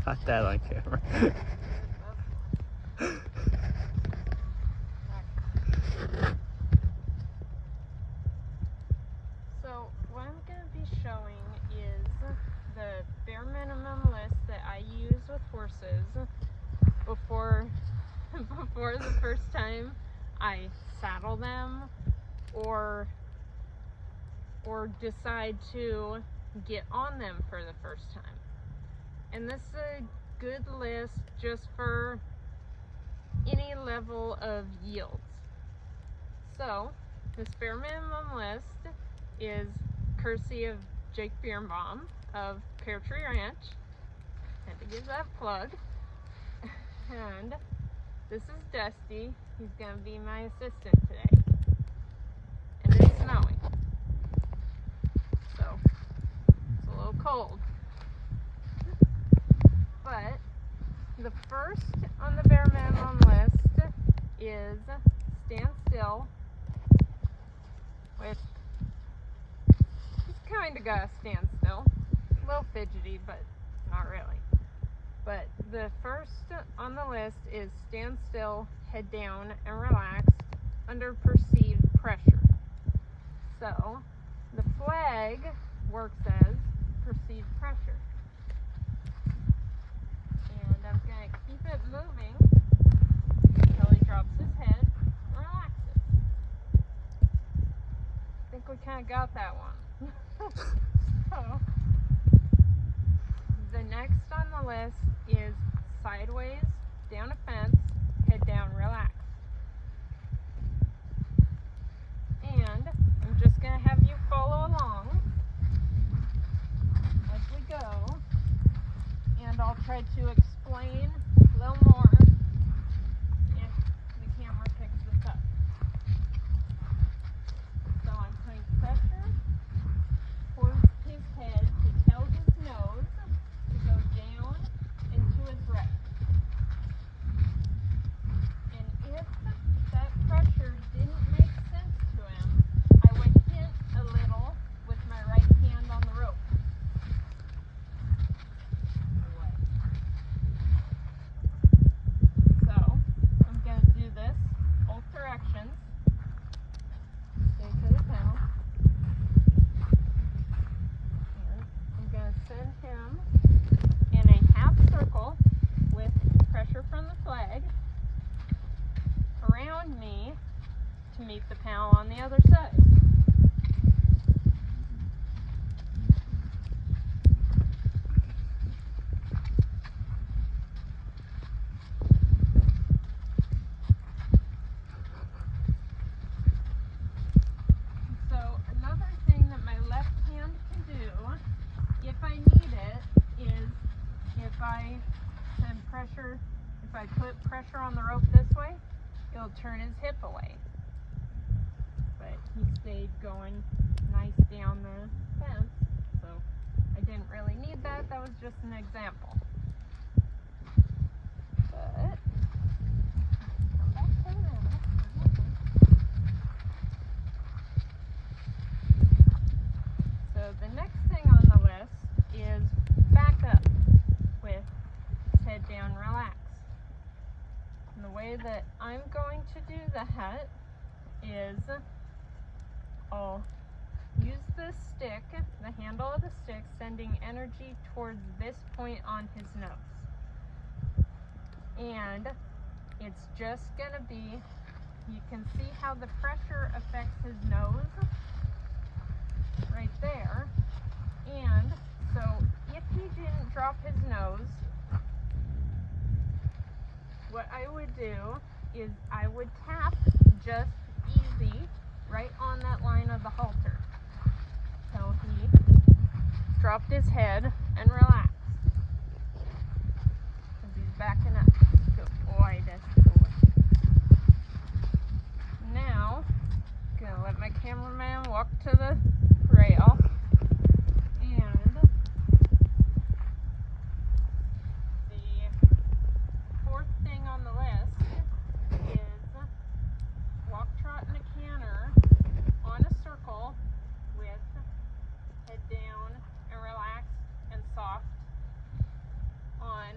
got that on camera. So what I'm going to be showing is the bare minimum list that I use with horses before the first time I saddle them or decide to get on them for the first time. And this is a good list just for any level of yields. So this bare minimum list is courtesy of Jake Birnbaum of Pear Tree Ranch. Had to give that plug. And this is Dusty. He's going to be my assistant today. And it's snowing. So it's a little cold. But the first on the bare minimum list is stand still, which he's kind of got to stand still. A little fidgety, but not really. But the first on the list is stand still, head down, and relax under perceived pressure. So the flag works as perceived pressure. And I'm going to keep it moving until he drops his head and relaxes. I think we kind of got that one. So the next on the list is sideways, down a fence, head down, relax. And I'm just going to have you follow along as we go. And I'll try to explain a little more if the camera picks this up. So I'm putting pressure towards his head to tell his nose to go down into his right. And if that pressure didn't make sense to him, I would hint a little with my right hand on the rope. So I'm going to do this both directions. Stay to the panel. And I'm going to send him in a half circle with pressure from the flag around me to meet the panel on the other side. So another thing that my left hand can do, if I need it, is if I send pressure, if I put pressure on the rope this way, it'll turn his hip away. But he stayed going nice down the fence, so I didn't really need that. That was just an example. But come back to that. So the next thing on the list is back up with head down, relax. And the way that I'm going to do that is I'll use the stick, the handle of the stick, sending energy towards this point on his nose. And it's just going to be, you can see how the pressure affects his nose right there. And so if he didn't drop his nose, what I would do is I would tap just easy right on that line of the halter till he dropped his head and relaxed. Because he's backing up. Good boy, Dusty boy. Now, I'm going to let my cameraman walk to the rail. And the fourth thing on the list is walk, trot, and a canter on a circle with head down and relaxed and soft on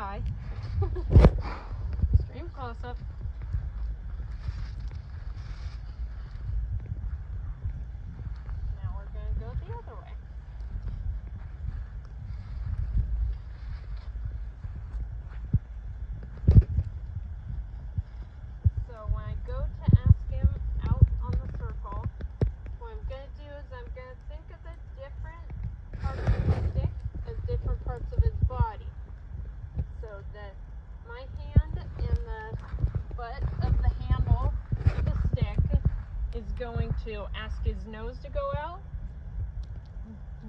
hi. Extreme close-up. Now we're going to go the other way. So when I go to ask him out on the circle, what I'm going to do is I'm going to think of the different parts of the stick as different parts of his body. So that my hand and the butt of the handle of the stick is going to ask his nose to go out.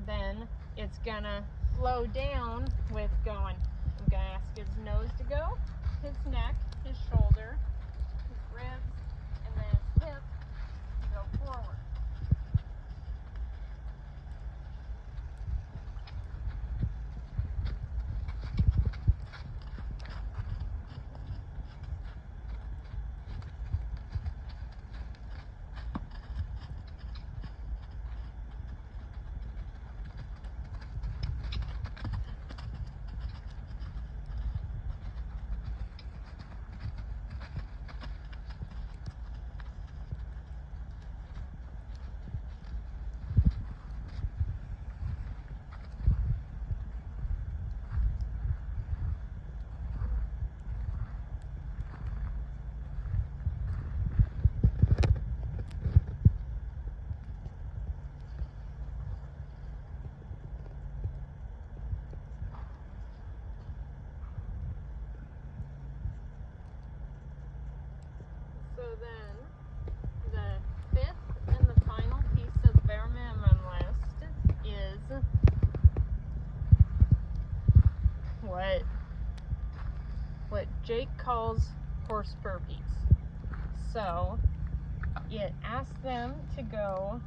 Then it's going to flow down with going. I'm going to ask his nose to go, his neck, his shoulder, his ribs, and then his hip to go forward. So then, the fifth and the final piece of the bare minimum list is what Jake calls horse burpees. So it asks them to go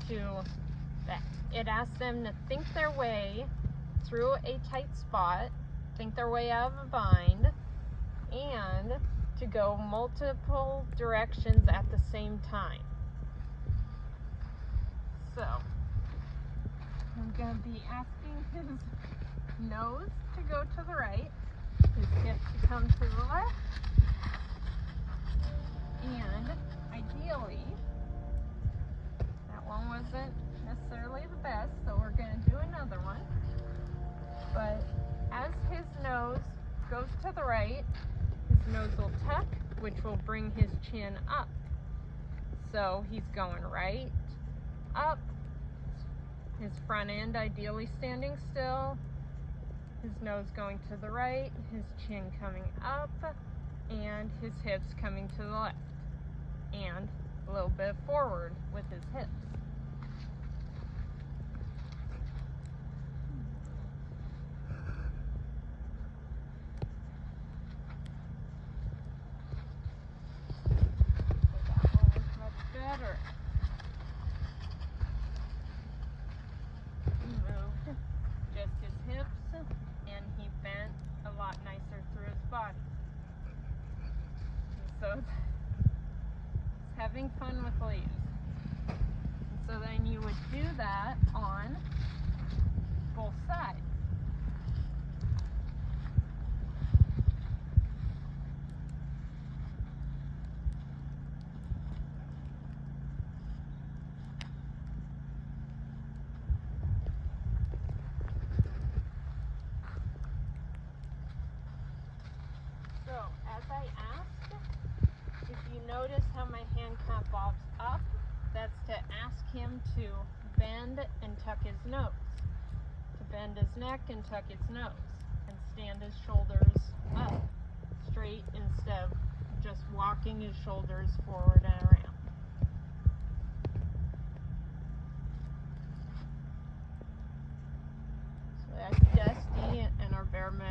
to that. It asks them to think their way through a tight spot, think their way out of a bind, and to go multiple directions at the same time. So I'm going to be asking his nose to go to the right, his hip to come to the left, and ideally, that one wasn't necessarily the best, so we're going to do another one. But as his nose goes to the right, his nose will tuck, which will bring his chin up. So he's going right, up, his front end ideally standing still, his nose going to the right, his chin coming up, and his hips coming to the left, and a little bit forward with his hips. Better. He moved just his hips, and he bent a lot nicer through his body. And so it's having fun with leaves. And so then you would do that on both sides. So, as I asked, if you notice how my hand kind of bobs up, that's to ask him to bend and tuck his nose. To bend his neck and tuck his nose. And stand his shoulders up straight instead of just walking his shoulders forward and around. So that's Dusty and our bare minimum.